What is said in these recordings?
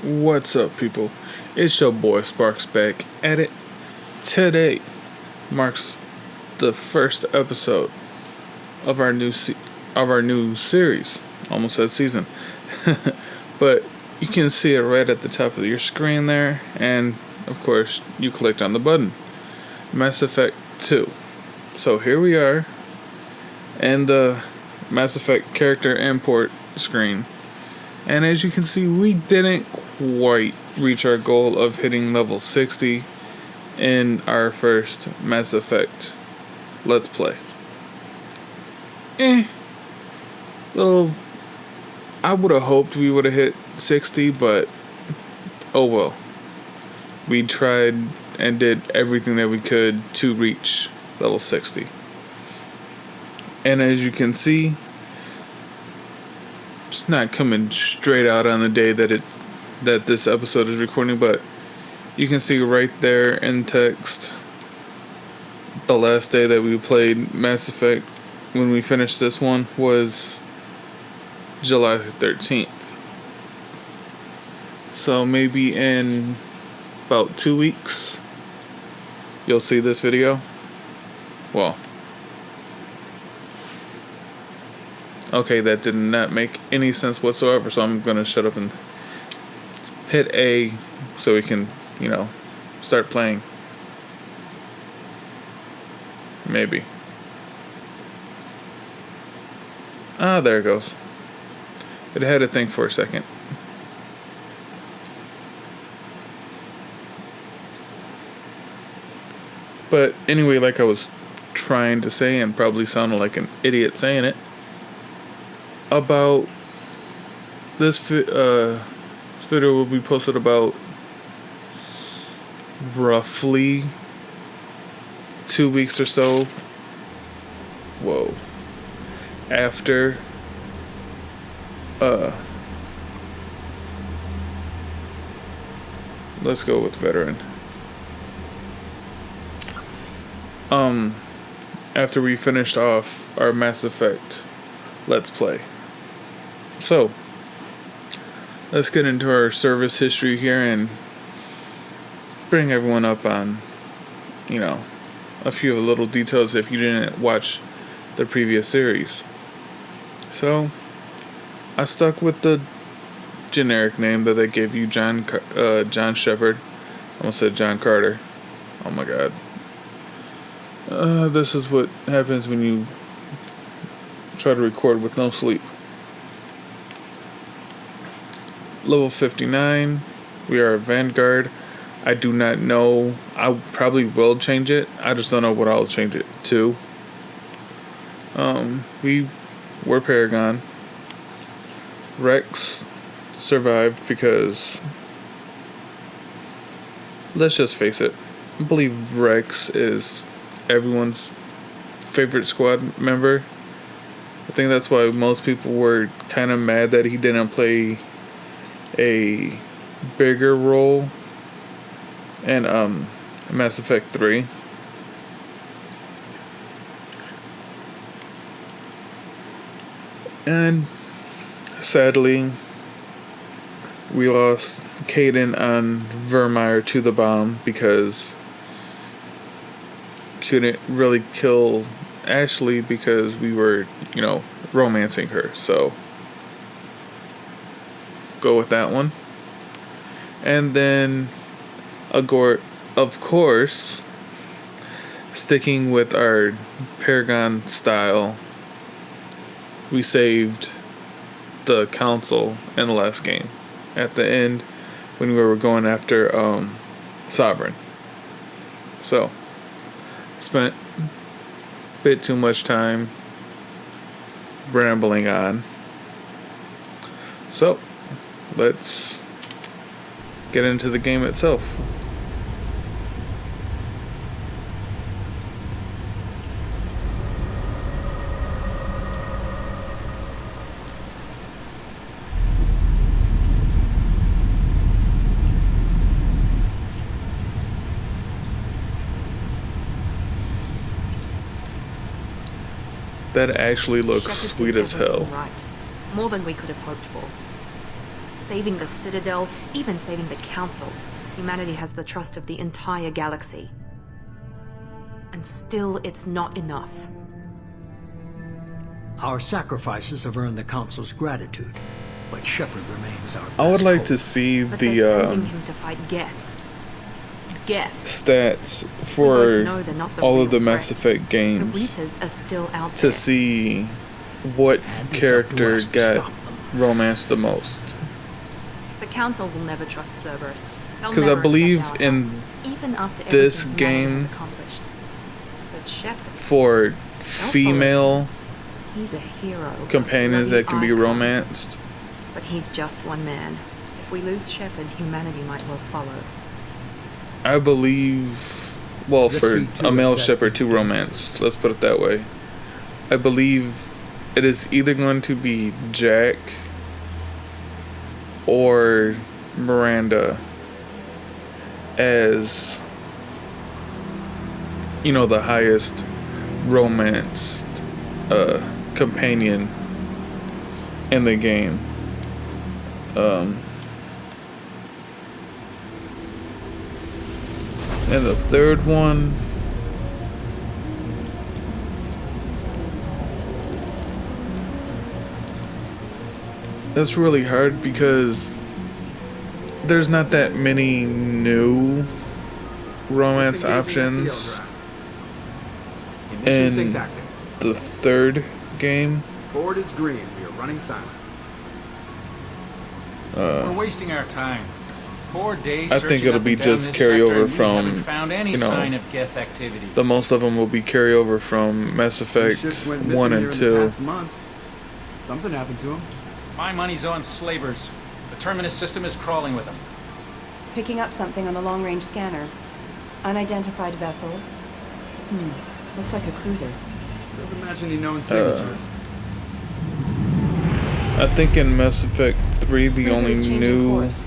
What's up, people? It's your boy Sparks back at it. Today marks the first episode of our new series. Almost said season, but you can see it right at the top of your screen there, and of course you clicked on the button, Mass Effect 2. So here we are, and the Mass Effect character import screen. And as you can see, we didn't quite reach our goal of hitting level 60 in our first Mass Effect Let's Play. Little, I would have hoped we would have hit 60, but oh well. We tried and did everything that we could to reach level 60. And as you can see, it's not coming straight out on the day that this episode is recording, but you can see right there in text the last day that we played Mass Effect when we finished this one was July 13th. So maybe in about 2 weeks you'll see this video. Well, okay, that did not make any sense whatsoever, so I'm gonna shut up and hit A so we can, start playing. Maybe. Ah, there it goes. It had to think for a second. But anyway, like I was trying to say, and probably sounded like an idiot saying it, about this video will be posted about roughly 2 weeks or so. Whoa. After let's go with veteran. After we finished off our Mass Effect Let's Play. So, let's get into our service history here and bring everyone up on, a few of the little details if you didn't watch the previous series. So, I stuck with the generic name that they gave you, John Shepard. I almost said John Carter. Oh my god. This is what happens when you try to record with no sleep. Level 59, we are a Vanguard. I do not know. I probably will change it. I just don't know what I'll change it to. We were Paragon. Rex survived because, let's just face it, I believe Rex is everyone's favorite squad member. I think that's why most people were kind of mad that he didn't play a bigger role in Mass Effect 3. And sadly, we lost Caden on Vermeer to the bomb because couldn't really kill Ashley because we were, romancing her. So go with that one. And then of course, sticking with our Paragon style, we saved the council in the last game at the end when we were going after Sovereign. So spent a bit too much time rambling on. So let's get into the game itself. That actually looks Shepard sweet did as hell. everything right. More than we could have hoped for. saving the Citadel, even saving the Council. Humanity has the trust of the entire galaxy. And still, it's not enough. Our sacrifices have earned the Council's gratitude, but Shepard remains our best I would like hope. to see But the they're sending him to fight Geth. stats We for both know they're not the all real of the threat. Mass Effect The games Reapers are still out to there. see what And it's up to character us to got stop them. romanced the most. The Council will never trust Cerberus. They'll Because I never believe accept our in help, even after this everything humanity game has accomplished. But Shepard, for female he's a hero. a companions bloody that can be icon. romanced. But he's just one man. If we lose Shepard, humanity might well follow. I believe, well, The for key to a male it, shepherd to romance, let's put it that way. I believe it is either going to be Jack or Miranda as, you know, the highest romanced companion in the game. And the third one, that's really hard because there's not that many new romance options in Emissions active. the third game. Board is green. We are running silent. We're wasting our time. 4 days. I think searching it'll up be and down just this carryover sector, and we from, haven't found any you know, sign of Geth activity. The most of them will be carryover from Mass Effect Ships went 1 missing and here in the 2. past month. Something happened to him. My money's on slavers. The Terminus system is crawling with them. Picking up something on the long-range scanner. Unidentified vessel. Looks like a cruiser. Doesn't match any known signatures. I think in Mass Effect 3, the Cruiser only is changing new course.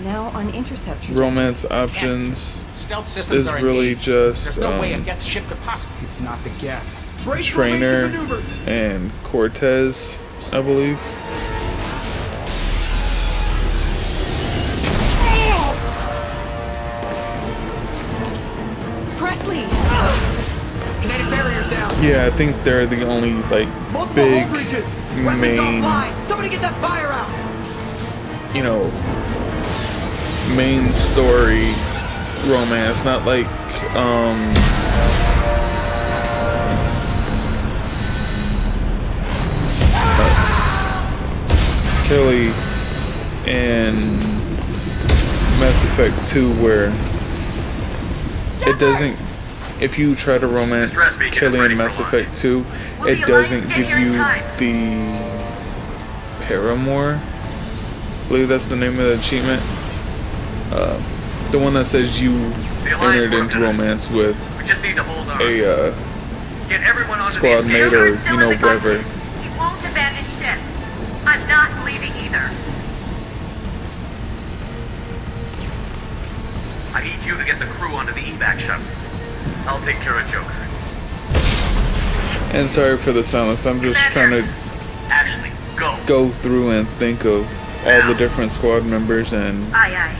Now on intercept trajectory. romance options Stealth systems is are really engaged. just There's no way a Geth ship could possibly. It's not the Geth. Brace Trainer formation maneuvers. and Cortez, I believe. Presley! Kinetic barriers down. Yeah, I think they're the only like Multiple big hull breaches. Weapons main, offline. Somebody get that fire out. you know, main story romance, not like Kelly and Mass Effect 2 where it doesn't, if you try to romance Kelly in Mass Effect 2, it doesn't give you the paramour. I believe that's the name of the achievement. The one that says you entered into romance with a squad mate or, you know, whatever. He won't abandon ship. I'm not leaving either. I need you to get the crew onto the evac shuttles. I'll take care of Joker. And sorry for the silence, I'm just trying to Ashley, go. go through and think of all the different squad members and, Aye, aye.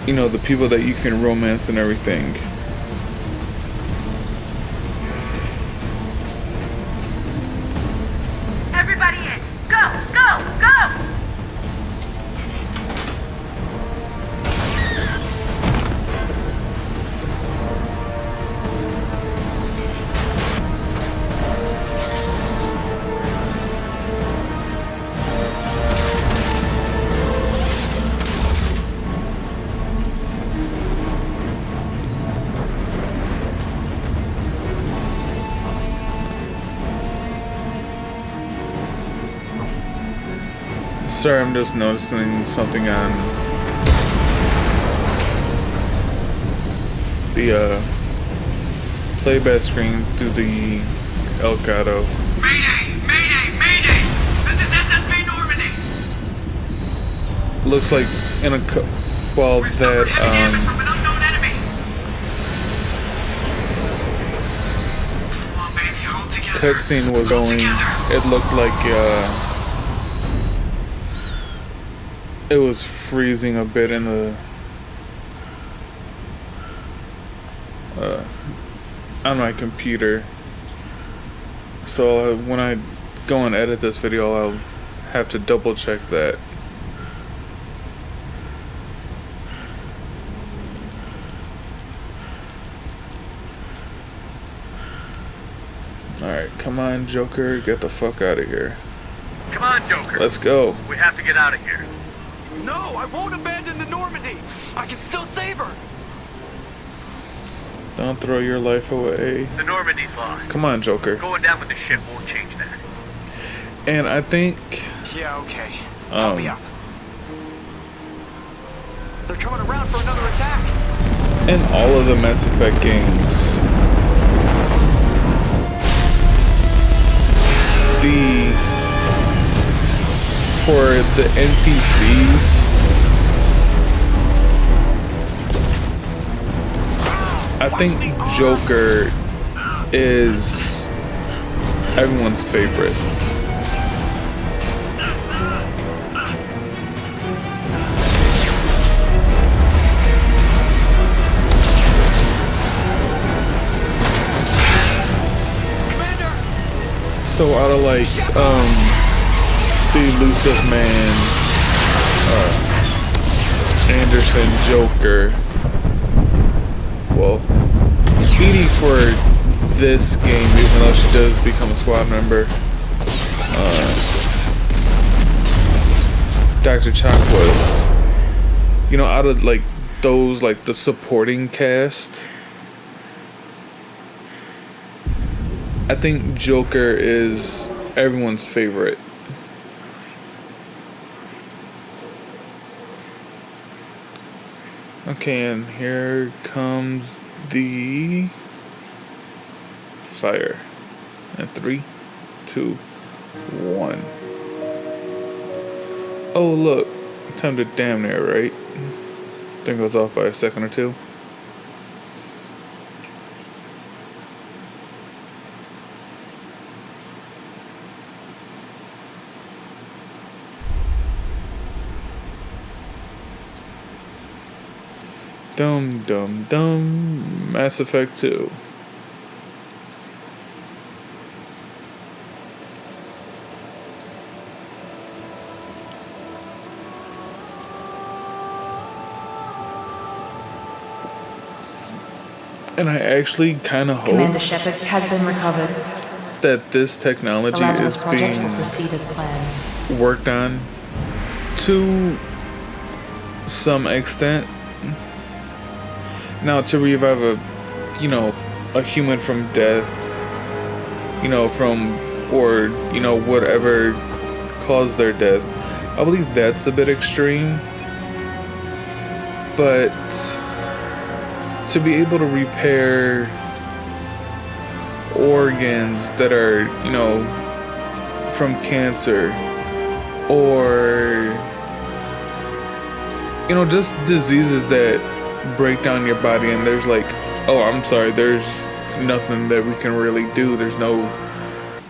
you know, the people that you can romance and everything. Everybody in. Go, go, go! Sorry, I'm just noticing something on the playback screen through the Elgato. Mayday! Mayday! Mayday! This is SSB Normandy! Looks like in a while that from an unknown enemy! Come on, baby, all together. cutscene was going, it looked like it was freezing a bit in the on my computer. So when I go and edit this video, I'll have to double check that. Alright, come on, Joker, get the fuck out of here. Come on, Joker. Let's go. We have to get out of here. No, I won't abandon the Normandy. I can still save her. Don't throw your life away. The Normandy's lost. Come on, Joker. Going down with the ship won't change that. And I think Yeah, okay. Help me um up. They're coming around for another attack. in all of the Mass Effect games, for the NPCs, I think Joker is everyone's favorite. So out of like the Elusive Man, Anderson, Joker, well, Edie for this game, even though she does become a squad member, Dr. Chalk was, you know, out of like those, like the supporting cast, I think Joker is everyone's favorite. Okay, and here comes the fire. And 3, 2, 1. Oh, look. Time to damn near, right? I think it was off by a second or two. Dum dum dum. Mass Effect 2. And I actually kind of hope Commander Shepard has been recovered. that this The technology Lazarus is project will being proceed as planned. worked on to some extent. Now, to revive a human from death, or whatever caused their death, I believe that's a bit extreme. But to be able to repair organs that are, from cancer, or, just diseases that break down your body, and there's there's nothing that we can really do. There's no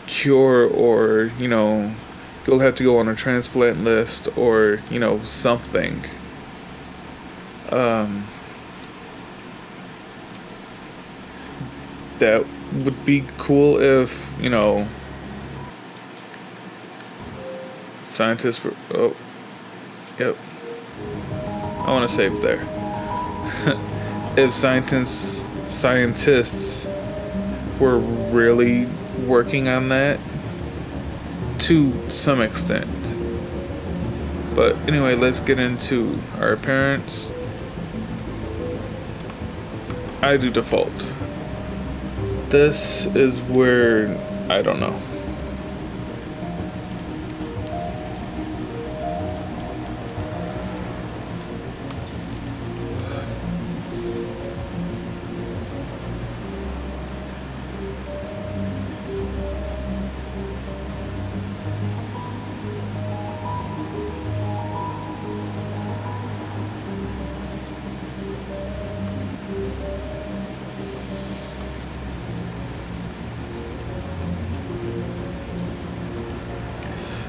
cure, or, you'll have to go on a transplant list, or, something. That would be cool if, scientists were, oh, yep. I want to save there. If scientists were really working on that to some extent. But anyway, let's get into our appearance. I do default. This is where, I don't know.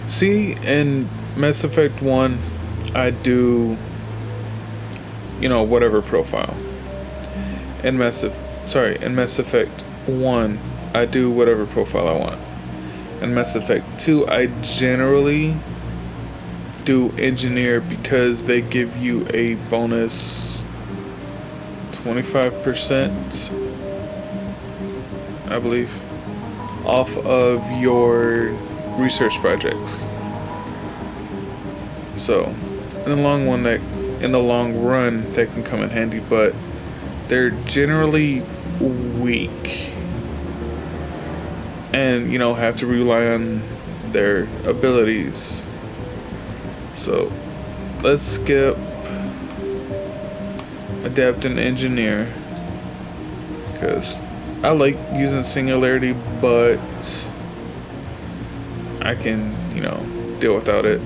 See, in Mass Effect 1, I do, whatever profile. In Mass Effect 1, I do whatever profile I want. In Mass Effect 2, I generally do engineer because they give you a bonus 25%, I believe, off of your research projects. So, in the long run, that can come in handy, but they're generally weak, and have to rely on their abilities. So, let's skip adapt and engineer, because I like using singularity, but I can deal without it.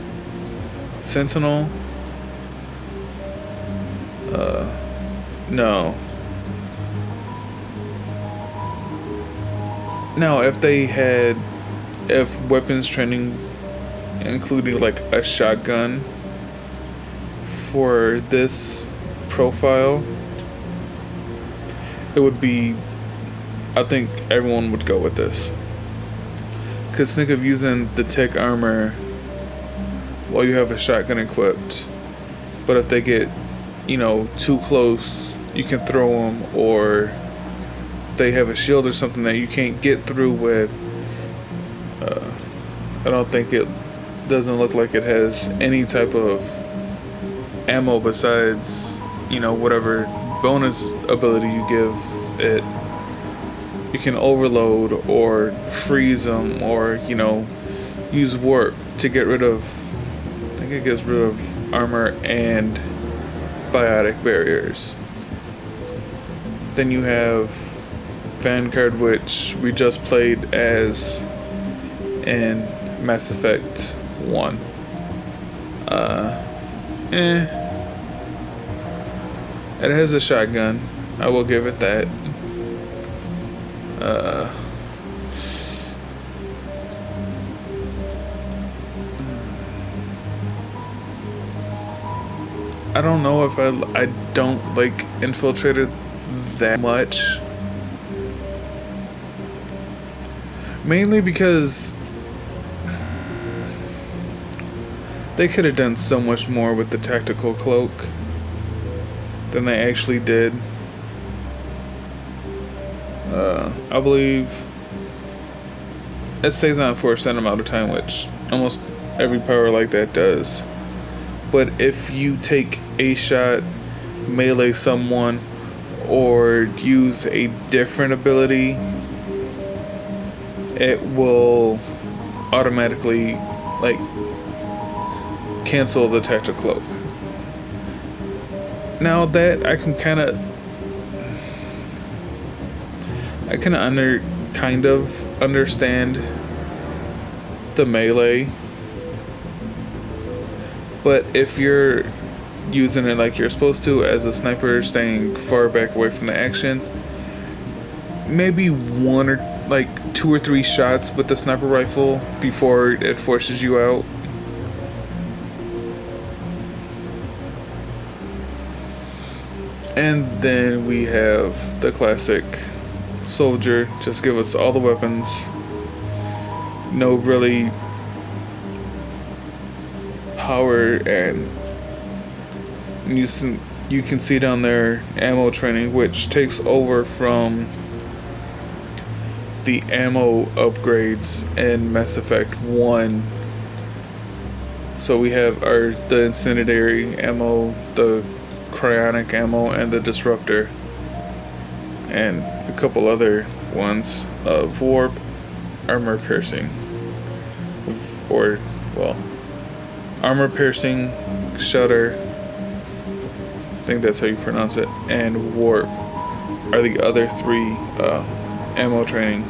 Sentinel, no. Now, if weapons training including like a shotgun for this profile, it would be, I think everyone would go with this. Because think of using the tech armor while you have a shotgun equipped, but if they get too close, you can throw them, or if they have a shield or something that you can't get through with, I don't think it doesn't look like it has any type of ammo besides whatever bonus ability you give it. You can overload or freeze them, or use warp to get rid of, I think it gets rid of armor and biotic barriers. Then you have Vanguard, which we just played as in Mass Effect 1. It has a shotgun, I will give it that. I don't know if I don't like Infiltrator that much. Mainly because they could have done so much more with the tactical cloak than they actually did. I believe it stays on for a set amount of time, which almost every power like that does. But if you take a shot, melee someone, or use a different ability, it will automatically cancel the tactical cloak. Now that I can kind of understand the melee, but if you're using it like you're supposed to as a sniper, staying far back away from the action, maybe one or two or three shots with the sniper rifle before it forces you out. And then we have the classic soldier, just give us all the weapons. No really power, and you can see down there ammo training, which takes over from the ammo upgrades in Mass Effect 1. So we have the incendiary ammo, the cryonic ammo, and the disruptor, and a couple other ones of warp, armor piercing, armor piercing, shutter, I think that's how you pronounce it, and warp are the other three ammo training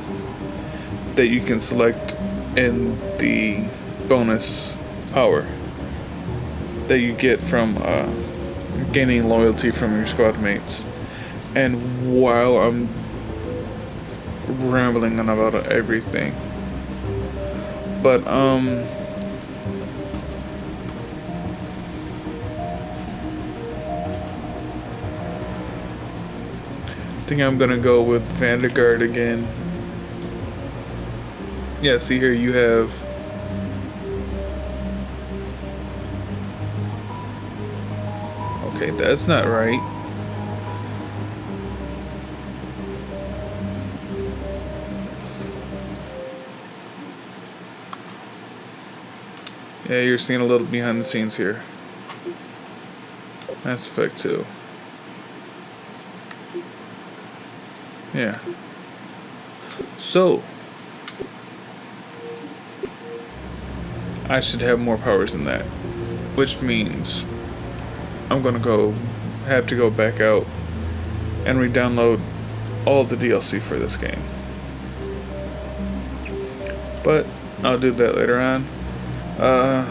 that you can select in the bonus power that you get from gaining loyalty from your squad mates. And while I'm rambling on about everything, think I'm gonna go with Vanguard again. Yeah, see here you have okay, that's not right. Yeah, you're seeing a little behind the scenes here. Mass Effect 2. Yeah. So I should have more powers than that. Which means I'm gonna have to go back out and re-download all the DLC for this game. But I'll do that later on. Oh,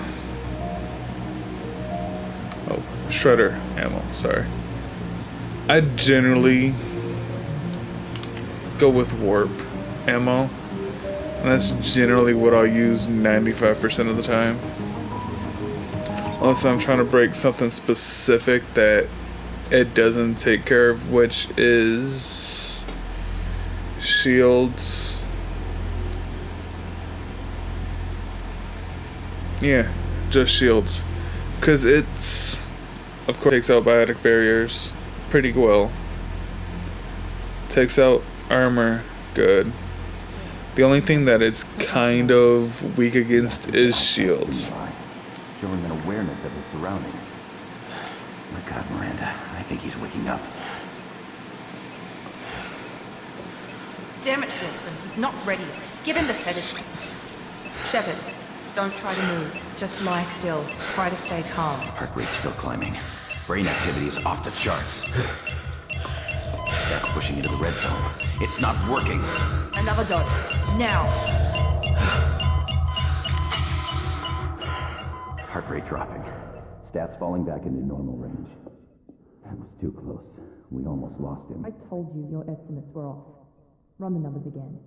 shredder ammo, sorry. I generally go with warp ammo, and that's generally what I'll use 95% of the time. Unless I'm trying to break something specific that it doesn't take care of, which is shields. Yeah, just shields. Because it's, of course, takes out biotic barriers pretty well. Takes out armor good. The only thing that it's kind of weak against is shields. Showing an awareness of his surroundings. Look out, Miranda. I think he's waking up. Damn it, Wilson. He's not ready yet. Give him the sedative. Shepard, don't try to move. Just lie still. Try to stay calm. Heart rate's still climbing. Brain activity is off the charts. Stats pushing into the red zone. It's not working. Another dose. Now. Heart rate dropping. Stats falling back into normal range. That was too close. We almost lost him. I told you your estimates were off. Run the numbers again.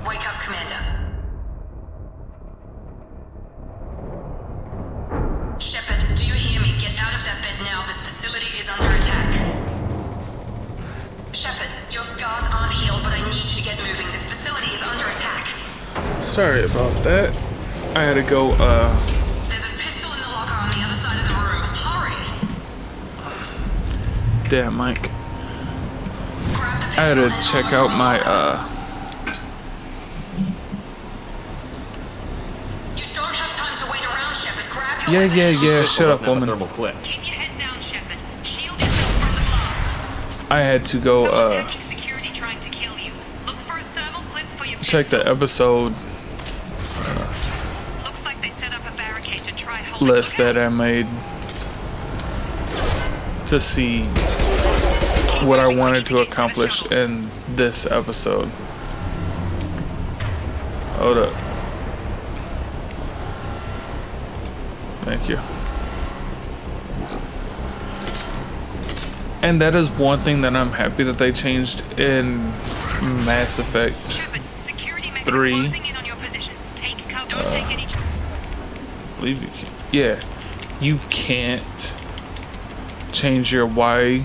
Wake up, Commander. Shepard, do you hear me? Get out of that bed now. This facility is under attack. Shepard, your scars aren't healed, but I need you to get moving. This facility is under attack. Sorry about that. I had to go, There's a pistol in the locker on the other side of the room. Hurry! damn, Mike. Grab the I had pistol to and check run out from my, the You don't have time to wait around, Shepard. Grab your weapon. Yeah, shut up, woman. Keep your head down, Shepard. Shield yourself from the blast. I had to go, Someone's hacking security trying to kill you. Look for a thermal clip for your check the pistol. episode Looks like they set up a barricade to try holding list you that I out. made to see what I wanted to accomplish in this episode. Hold up. Thank you. And that is one thing that I'm happy that they changed in Mass Effect Shepard, security mechs 3. are closing in on your position. Take cover. Don't take any. I believe you can. Yeah, you can't change your Y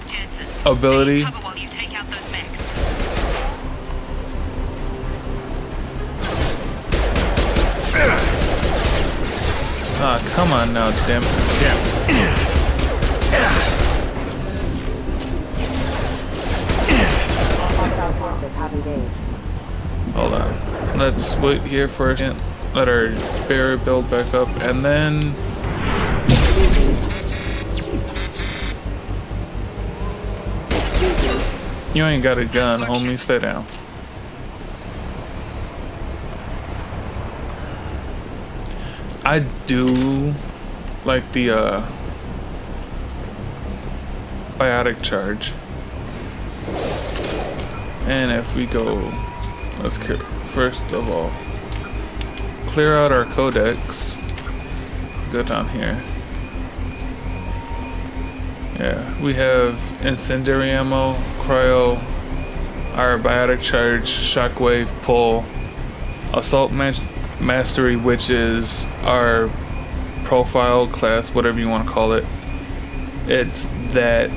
Chances. ability. Stay in cover while you take out those mechs. Ah, come on now, damn it. Hold on. Let's wait here for a second. Let our barrier build back up, and then you ain't got a gun, homie. Stay down. I do like the biotic charge. And if we go, let's first of all clear out our codex. Go down here. Yeah, we have incendiary ammo, cryo, our biotic charge, shockwave, pull, assault mastery, which is our profile class, whatever you want to call it. It's that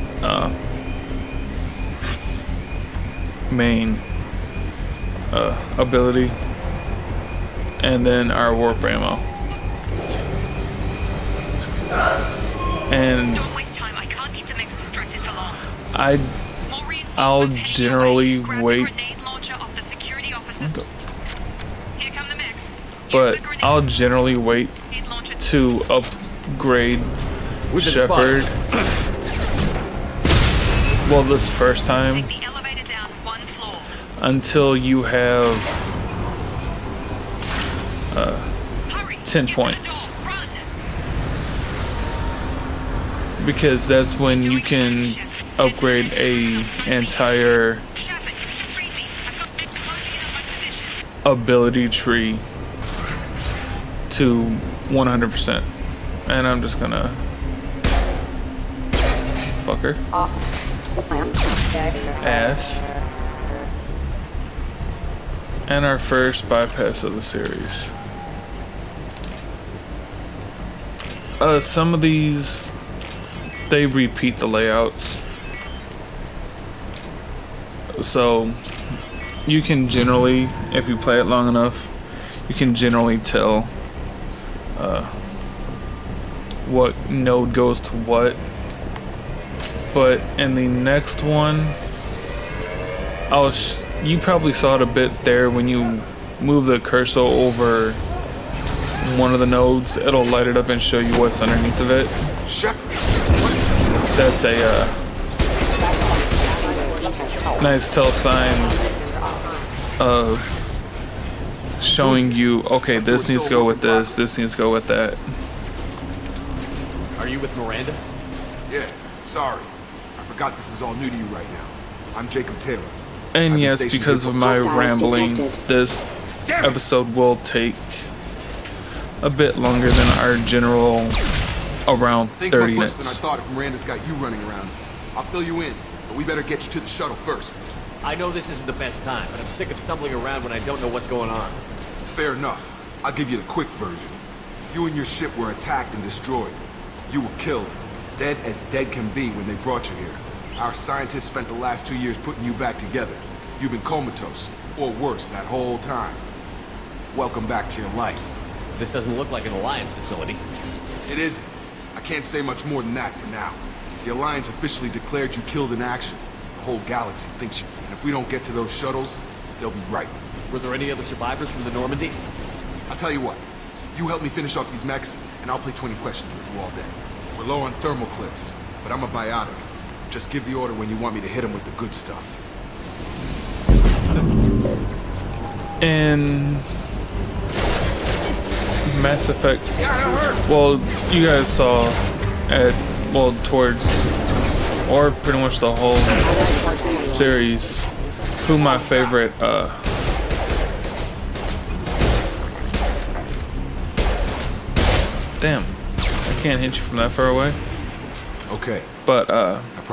main ability, and then our warp ammo. And Don't waste time. I can't keep the mix distracted for long. More I'll reinforcements heading generally your way. Grab the wait, grenade launcher off the security officers. Here come the mix. Use but the grenade I'll generally wait launcher to upgrade Shepard. Well, this first time Take the elevator down 1 floor. until you have Hurry. 10 Get points. To the door. Run. Because that's when you can upgrade a entire Shepard, read me. I've got Nick closing in on my position. ability tree to 100%. And I'm just gonna fuck her ass. And our first bypass of the series. Some of these, they repeat the layouts, so you can generally, if you play it long enough, you can generally tell what node goes to what. But in the next one, you probably saw it a bit there when you move the cursor over one of the nodes, it'll light it up and show you what's underneath of it. That's a nice tell sign of showing you, okay, this needs to go with this needs to go with that. Are you with Miranda? Yeah, sorry. I forgot this is all new to you right now. I'm Jacob Taylor. And yes, because of my rambling, this episode will take a bit longer than our general, around 30 Things much worse minutes. than I thought if Miranda's got you running around. I'll fill you in, but we better get you to the shuttle first. I know this isn't the best time, but I'm sick of stumbling around when I don't know what's going on. Fair enough. I'll give you the quick version. You and your ship were attacked and destroyed. You were killed, dead as dead can be when they brought you here. Our scientists spent the last 2 years putting you back together. You've been comatose, or worse, that whole time. Welcome back to your life. This doesn't look like an Alliance facility. It isn't. I can't say much more than that for now. The Alliance officially declared you killed in action. The whole galaxy thinks you. And if we don't get to those shuttles, they'll be right. Were there any other survivors from the Normandy? I'll tell you what. You help me finish off these mechs, and I'll play 20 questions with you all day. We're low on thermal clips, but I'm a biotic. Just give the order when you want me to hit them with the good stuff. In Mass Effect, well, you guys saw towards, or pretty much the whole series, who my favorite damn, I can't hit you from that far away. Okay. But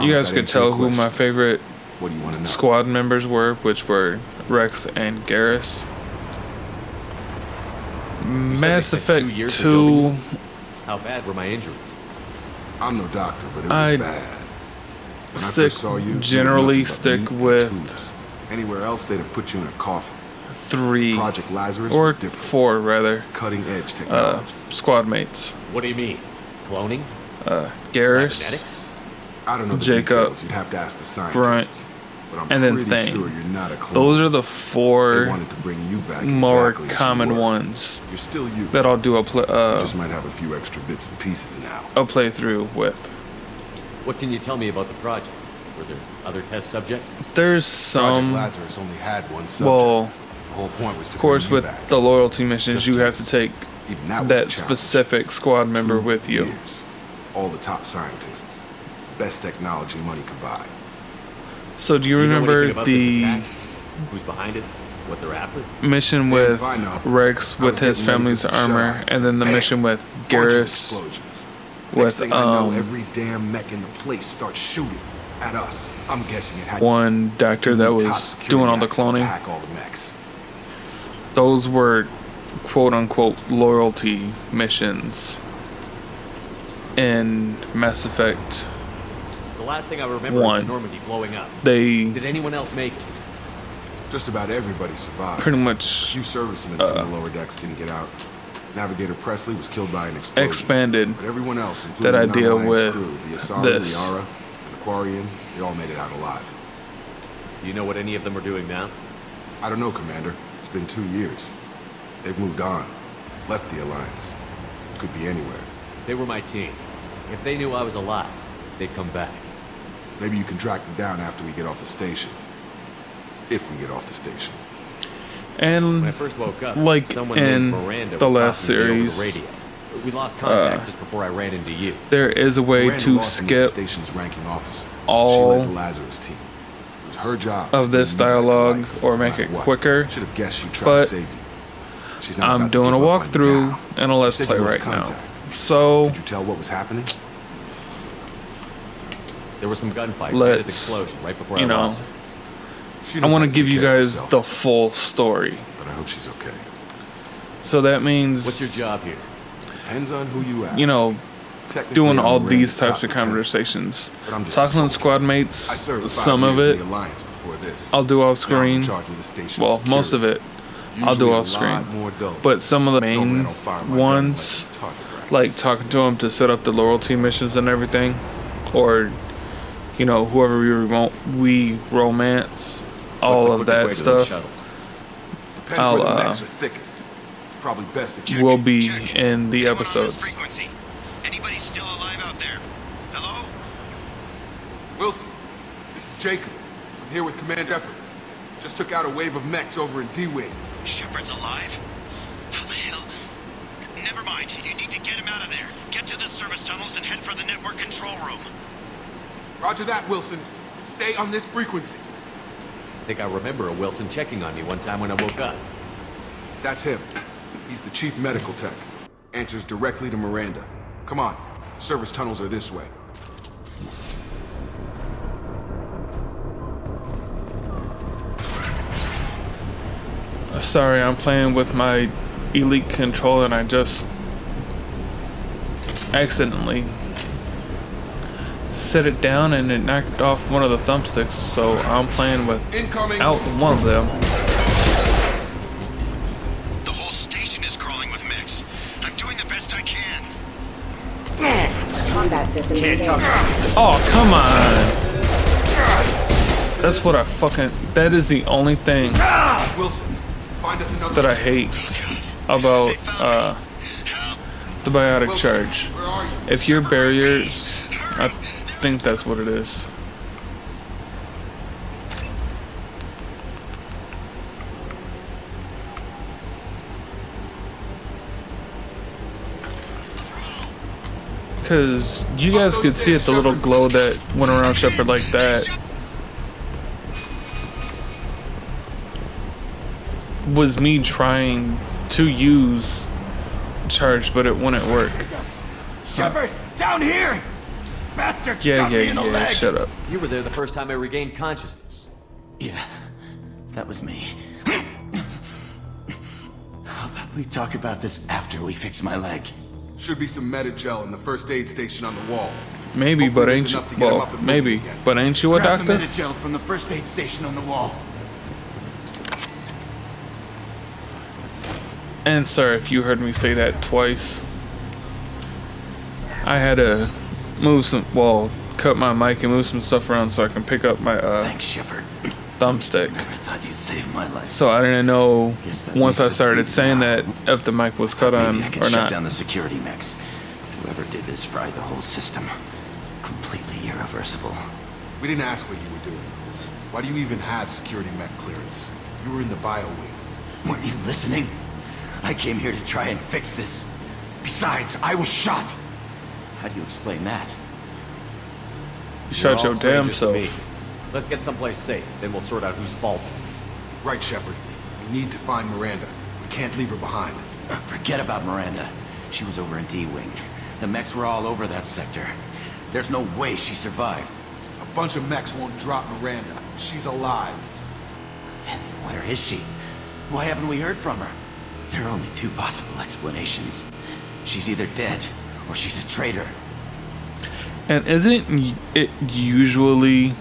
you guys could tell who my favorite What do you want to know? squad members were, which were Rex and Garrus. Mass Effect 2. How bad were my injuries? I'm no doctor, but it was bad. When I first saw you, generally you were nothing stick but meat with and tubes. Anywhere else, they'd have put you in a coffin. 3 Project Lazarus or was different. 4 rather. Cutting edge technology. Squad mates. What do you mean? Cloning? Garrus, Cybernetics? I don't know the Jacob, details. You'd have to ask the scientists. But I'm and then pretty Thane. sure you're not a clone. Those are the They 4 wanted to bring you back more exactly as you common were. ones You're still you. that I'll do a You just might have a few extra bits and pieces now. playthrough with. What can you tell me about the project? Were there other test subjects? There's Project some, Lazarus only had one subject. well, The whole point was to of course, bring you with back. the loyalty missions, Just you you. have to take Even that was a that challenge. specific squad member 2 with you. years. All the top scientists. Best technology money could buy. So do you know remember anything about this the attack? Who's behind it? What they're after? mission Damned with if I know. Rex I with was his getting ready family's for some armor, shot. and then the Bam! mission with Bunch of Garrus explosions. Next with thing I know, every damn mech in the place starts shooting at us. I'm guessing it had one doctor you that need top was security doing all the access to cloning. hack all the mechs. those were quote-unquote loyalty missions in Mass Effect. The last thing I remember is the Normandy blowing up. Did anyone else make it? Just about everybody survived. pretty A much few servicemen from the lower decks didn't get out. Navigator Presley was killed by an explosion. expanded But everyone else, including that the idea non-Alliance with crew, the Asara, this. the Yara, and the Quarian, they all made it out alive. Do you know what any of them are doing now? I don't know, Commander. It's been 2 years. They've moved on. Left the Alliance. Could be anywhere. They were my team. If they knew I was alive, they'd come back. Maybe you can track them down after we get off the station. If we get off the station. And When I first woke up, like someone in named Miranda the was last talking to me over series, the radio. We lost contact just before I ran into you. there is a way Miranda to Lawson was the skip station's ranking officer. She all led the Lazarus team. It was her job of to this bring you back to dialogue life, or no make matter it what. quicker, Should have guessed she'd try but to save you. She's not I'm about to doing a give up on you walkthrough now. and a let's You said play you lost right now. contact. So Did you tell what was happening? There was some gunfight and an let's, explosion right before I you know, lost her. She I knows want how to give take you care of guys herself, the full story. But I hope she's okay. So that means, What's your job here? Depends on who you ask. you know, Technically, doing I'm all Miranda's these top types of lieutenant, conversations, but I'm just a talking to soldier. squad I mates, served 5 some of years it in the Alliance before this. I'll do off Now I'm in screen. charge of the station's Well, most of security. it I'll do Usually a off screen. lot more dull. But some of the Don't main let 'em fire my gun ones, unless it's target practice. like talking to them to set up the loyalty missions and everything, or you know, whoever we romance, all What's of the quickest that way to those stuff shuttles? Depends I'll, where the mechs are thickest. It's probably best if you will be in the Anyone on this episodes. frequency? Anybody still alive out there? Hello? Wilson, this is Jacob. I'm here with Commander Shepard. Just took out a wave of mechs over in D-Wing. Shepard's alive? How the hell? Never mind. You need to get him out of there. Get to the service tunnels and head for the network control room. Roger that, Wilson. Stay on this frequency. I think I remember a Wilson checking on me one time when I woke up. That's him. He's the chief medical tech. Answers directly to Miranda. Come on. Service tunnels are this way. Sorry, I'm playing with my Elite controller and I just accidentally set it down and it knocked off one of the thumbsticks, so I'm playing without one of them. The whole station is crawling with mechs. I'm doing the best I can. Combat systems engaged. Oh, come on! That's what I fucking... That is the only thing Wilson, find us another that I hate about the biotic charge. Where are you? If your barriers... I think that's what it is. Because you guys could see it, the little glow that went around Shepard like that was me trying to use charge, but it wouldn't work. Shepard, down here! Bastard! Yeah, shut up. You were there the first time I regained consciousness. Yeah, that was me. How about we talk about this after we fix my leg? Should be some meta-gel in the first aid station on the wall. Maybe, Hopefully but there's ain't you? enough to get him Well, up and moving maybe, again. but ain't you a Grab the doctor? Metagel from the first aid station on the wall. And sir, if you heard me say that twice, I had to move some, well, cut my mic and move some stuff around so I can pick up my Thanks, Shepard. thumbstick. Never thought you'd save my life. So I didn't know Guess that once makes I us started even saying now. that if the mic was cut on Maybe I could or shut not. down the security mechs. Whoever did this fried the whole system. Completely irreversible. We didn't ask what you were doing. Why do you even have security mech clearance? You were in the bio wing. Weren't you listening? I came here to try and fix this. Besides, I was shot. How do you explain that? Shut You're your all damn strangers to me. self. Let's get someplace safe, then we'll sort out whose fault it is. Right, Shepard. We need to find Miranda. We can't leave her behind. Forget about Miranda. She was over in D-Wing. The mechs were all over that sector. There's no way she survived. A bunch of mechs won't drop Miranda. She's alive. Then where is she? Why haven't we heard from her? There are only two possible explanations. She's either dead, or she's a traitor. And isn't it usually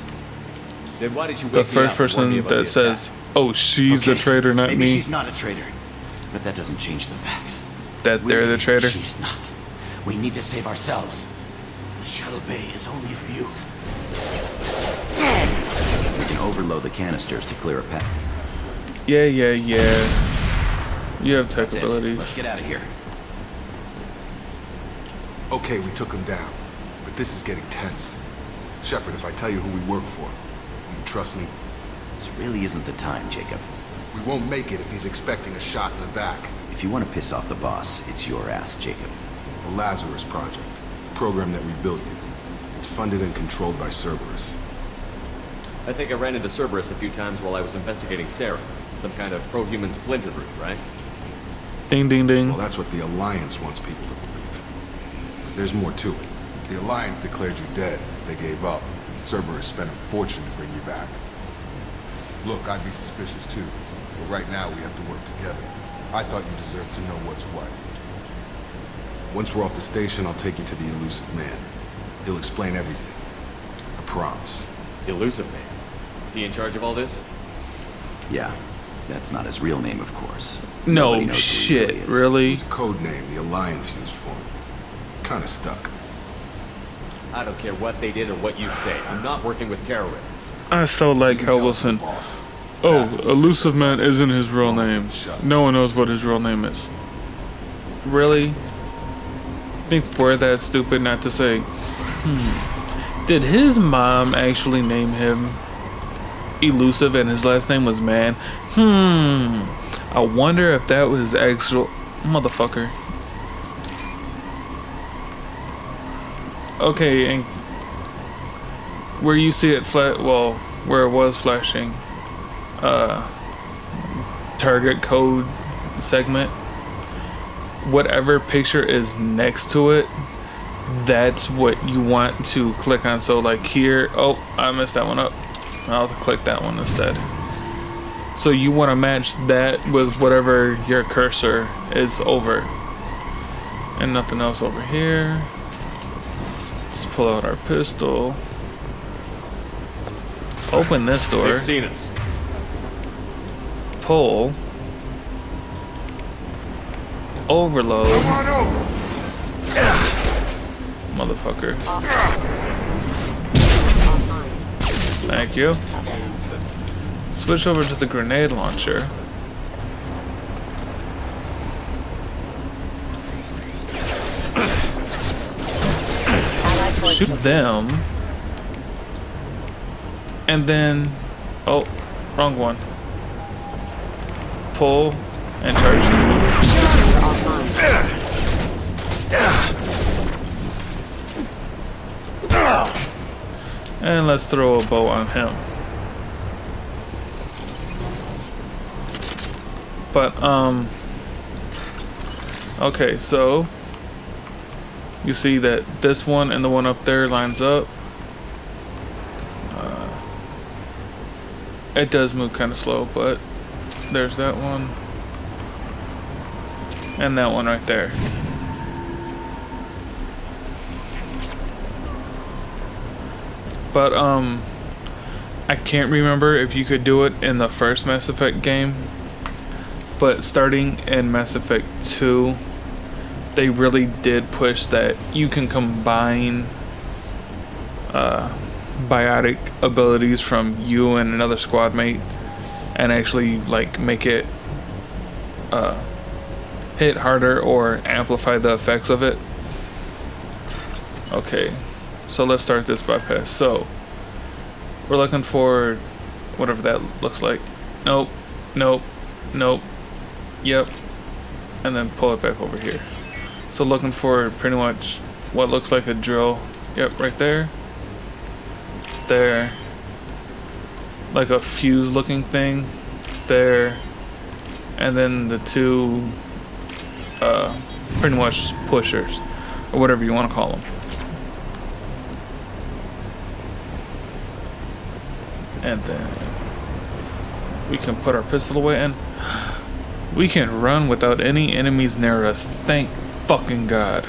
Then why did you the wake me first up and warn me person about that the says, attack? "Oh, she's the traitor, not maybe me"? she's not a traitor, but that doesn't change the facts. That they're the traitor. She's not. We need to save ourselves. The shuttle bay is only a few. We can overload the canisters to clear a path. Yeah. You have tech That's it. abilities. Let's get out of here. Okay, we took him down, but this is getting tense. Shepard, if I tell you who we work for, will you trust me? This really isn't the time, Jacob. We won't make it if he's expecting a shot in the back. If you want to piss off the boss, it's your ass, Jacob. The Lazarus Project, the program that rebuilt you. It's funded and controlled by Cerberus. I think I ran into Cerberus a few times while I was investigating Sarah. Some kind of pro-human splinter group, right? Ding, ding, ding. Well, that's what the Alliance wants people to believe. But there's more to it. The Alliance declared you dead. They gave up. Cerberus spent a fortune to bring you back. Look, I'd be suspicious too. But right now we have to work together. I thought you deserved to know what's what. Once we're off the station, I'll take you to the elusive man. He'll explain everything. I promise. Elusive Man. Is he in charge of all this? Yeah, that's not his real name, of course. No Nobody knows who he shit, really is. really? It's a code name the Alliance used for him. Kinda stuck. I don't care what they did or what you say. I'm not working with terrorists. I so like You how can tell listen. the boss. Oh, After we Elusive set Man the isn't his real almost at name. the shop. No one knows what his real name is. Really? I think we're that stupid not to say. Did his mom actually name him Elusive and his last name was Man? I wonder if that was his actual motherfucker. Okay, and where you see it where it was flashing, target code segment, whatever picture is next to it, that's what you want to click on. So like here, oh, I messed that one up. I'll click that one instead. So you want to match that with whatever your cursor is over. And nothing else over here. Let's pull out our pistol. Open this door. They've seen us. Pull. Overload. Motherfucker. Thank you. Switch over to the grenade launcher. Shoot them. And then... Oh, wrong one. Pull and charge this one. And let's throw a bow on him. But, okay, so you see that this one and the one up there lines up. It does move kind of slow, but there's that one. And that one right there. But, I can't remember if you could do it in the first Mass Effect game. But starting in Mass Effect 2, they really did push that you can combine biotic abilities from you and another squad mate and actually like make it hit harder or amplify the effects of it. Okay, so let's start this bypass. So we're looking for whatever that looks like. Nope, nope, nope. Yep. And then pull it back over here. So looking for pretty much what looks like a drill. Yep, right there. There. Like a fuse looking thing. There. And then the two pretty much pushers. Or whatever you want to call them. And then we can put our pistol away and We can run without any enemies near us. Thank fucking God.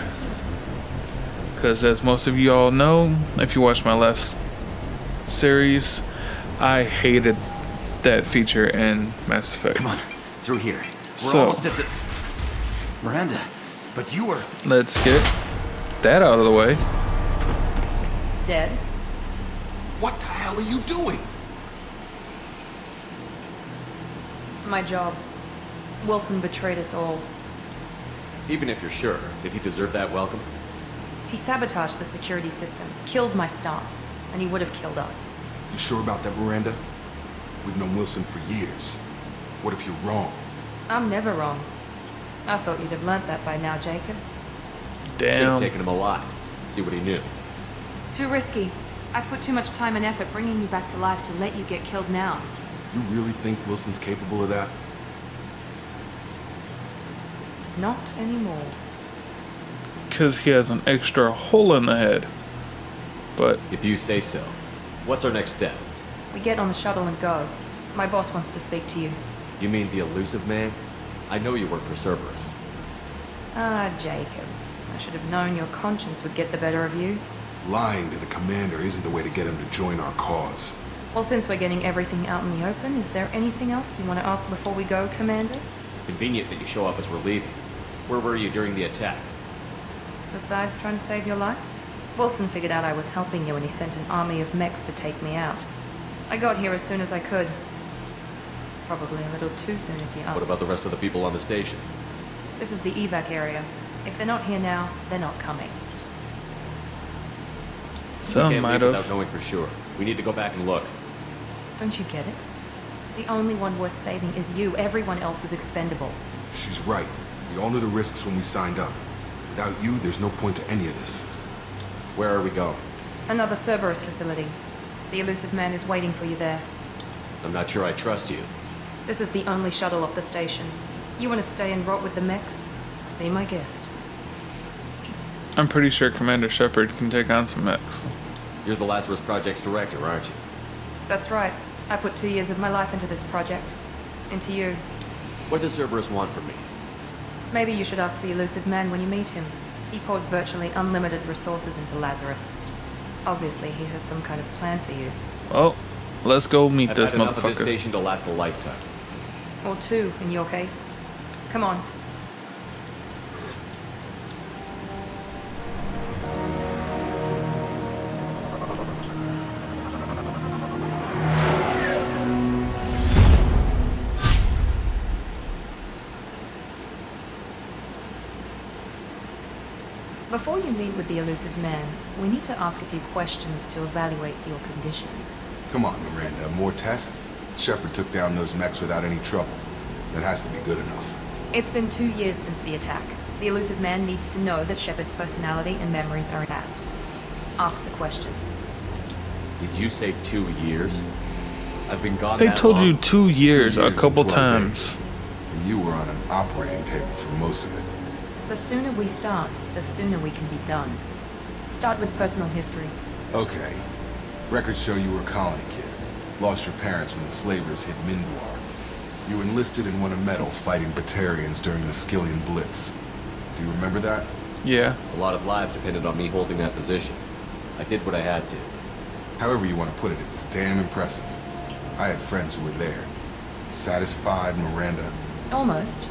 Because as most of you all know, if you watched my last series, I hated that feature in Mass Effect. Come on, through here. We're So, almost at the... Miranda, but you were... let's get that out of the way. Dead? What the hell are you doing? My job. Wilson betrayed us all. Even if you're sure, did he deserve that welcome? He sabotaged the security systems, killed my staff, and he would have killed us. You sure about that, Miranda? We've known Wilson for years. What if you're wrong? I'm never wrong. I thought you'd have learnt that by now, Jacob. Should have Damn. taken him alive. See what he knew. Too risky. I've put too much time and effort bringing you back to life to let you get killed now. You really think Wilson's capable of that? Not anymore. Because he has an extra hole in the head. But If you say so. What's our next step? We get on the shuttle and go. My boss wants to speak to you. You mean the elusive man? I know you work for Cerberus. Ah, Jacob. I should have known your conscience would get the better of you. Lying to the commander isn't the way to get him to join our cause. Well, since we're getting everything out in the open, is there anything else you want to ask before we go, Commander? Convenient that you show up as we're leaving. Where were you during the attack? Besides trying to save your life? Wilson figured out I was helping you and he sent an army of mechs to take me out. I got here as soon as I could. Probably a little too soon if you ask. What about the rest of the people on the station? This is the evac area. If they're not here now, they're not coming. We some can't might leave have. without knowing for sure. We need to go back and look. Don't you get it? The only one worth saving is you. Everyone else is expendable. She's right. We all knew the risks when we signed up. Without you, there's no point to any of this. Where are we going? Another Cerberus facility. The elusive man is waiting for you there. I'm not sure I trust you. This is the only shuttle off the station. You want to stay and rot with the mechs? Be my guest. I'm pretty sure Commander Shepard can take on some mechs. You're the Lazarus Project's director, aren't you? That's right. I put 2 years of my life into this project. Into you. What does Cerberus want from me? Maybe you should ask the elusive man when you meet him. He poured virtually unlimited resources into Lazarus. Obviously, he has some kind of plan for you. Well, let's go meet I've this had enough of this motherfucker. station to last a lifetime. Or 2, in your case. Come on. Before you meet with the elusive man, we need to ask a few questions to evaluate your condition. Come on, Miranda. More tests? Shepard took down those mechs without any trouble. That has to be good enough. It's been 2 years since the attack. The elusive man needs to know that Shepard's personality and memories are intact. Ask the questions. Did you say 2 years? I've been gone They that told long? you 2 years 2 a years couple and 12 times. days. And you were on an operating table for most of it. The sooner we start, the sooner we can be done. Start with personal history. Okay. Records show you were a colony kid. Lost your parents when the slavers hit Mindwar. You enlisted and won a medal fighting Batarians during the Skillian Blitz. Do you remember that? Yeah. A lot of lives depended on me holding that position. I did what I had to. However you want to put it, it was damn impressive. I had friends who were there. Satisfied, Miranda? Almost.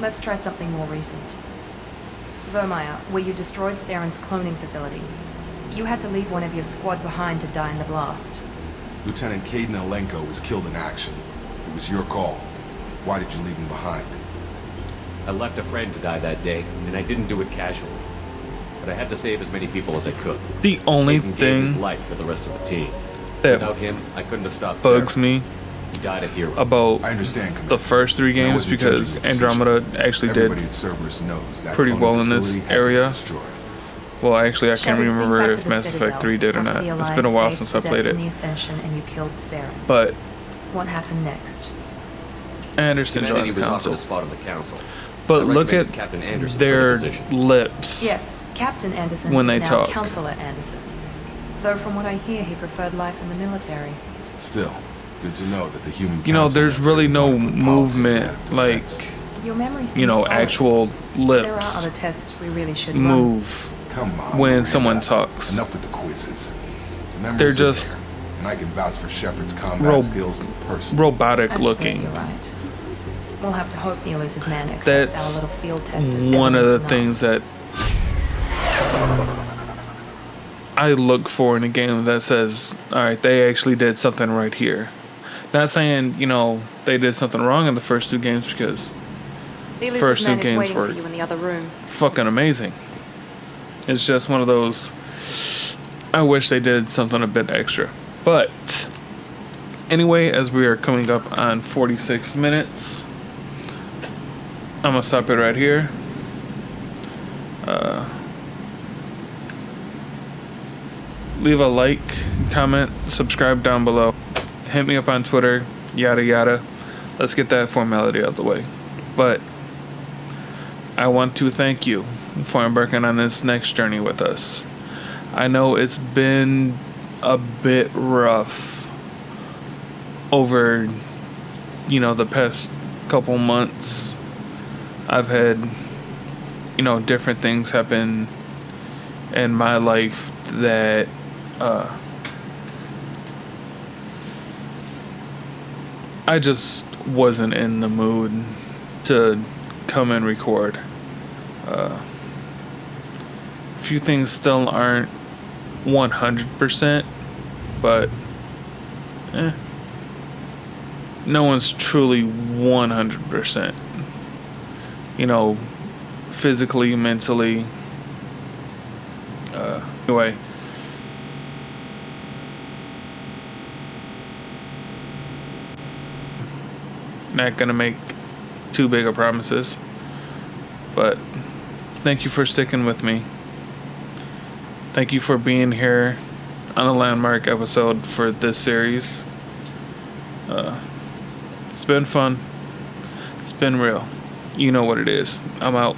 Let's try something more recent. Vermeer, where you destroyed Saren's cloning facility. You had to leave one of your squad behind to die in the blast. Lieutenant Caden Alenko was killed in action. It was your call. Why did you leave him behind? I left a friend to die that day, and I didn't do it casually. But I had to save as many people as I could. The only Caden gave his thing life for the rest of the team. that Without him, I couldn't have stopped bugs Saren. me He died a hero. about I understand, Commander. the first 3 I games wasn't because judging the decision. Andromeda actually Everybody did at Cerberus knows that pretty cloning well in this facility had to be area. destroyed. Well, actually, I can't Shepard, think remember back if to the Mass Citadel, Effect 3 did or after not. the It's been a Alliance while saved since I played Destiny it. Ascension and you killed Saren. But What happened next? I understand Humanity joining the was offered council. a spot on the council. But I look at recommended Captain Anderson for the their position. lips. Yes, Captain Anderson When is they now talk. Counselor Anderson. Though from what I hear, he preferred life in the military. Still, good to know that the human You know, council there's really doesn't no want to put politics movement out of like defense. Your memory seems you know, solid. actual There are lips other tests we really should move Come on. when Miranda. someone talks. Enough with the quizzes. The memories They're are just there, and I can vouch for Shepard's combat skills in person. robotic I suppose looking. you're right. We'll have to hope the elusive man accepts our That's little field test as one of the evidence things that I look for in a game that says, all right, they actually did something right here. Not saying, you know, they did something wrong in the first two games, because The elusive first two man is games waiting were for you in the other room. fucking amazing. It's just one of those, I wish they did something a bit extra. But anyway, as we are coming up on 46 minutes, I'm gonna stop it right here. Leave a like, comment, subscribe down below. Hit me up on Twitter, yada yada. Let's get that formality out of the way. But I want to thank you for embarking on this next journey with us. I know it's been a bit rough over, you know, the past couple months. I've had, you know, different things happen in my life that I just wasn't in the mood to come and record. A few things still aren't 100%, but no one's truly 100%. You know, physically, mentally. Anyway. Not gonna make too big of promises, but thank you for sticking with me. Thank you for being here on the landmark episode for this series. It's been fun. It's been real. You know what it is. I'm out.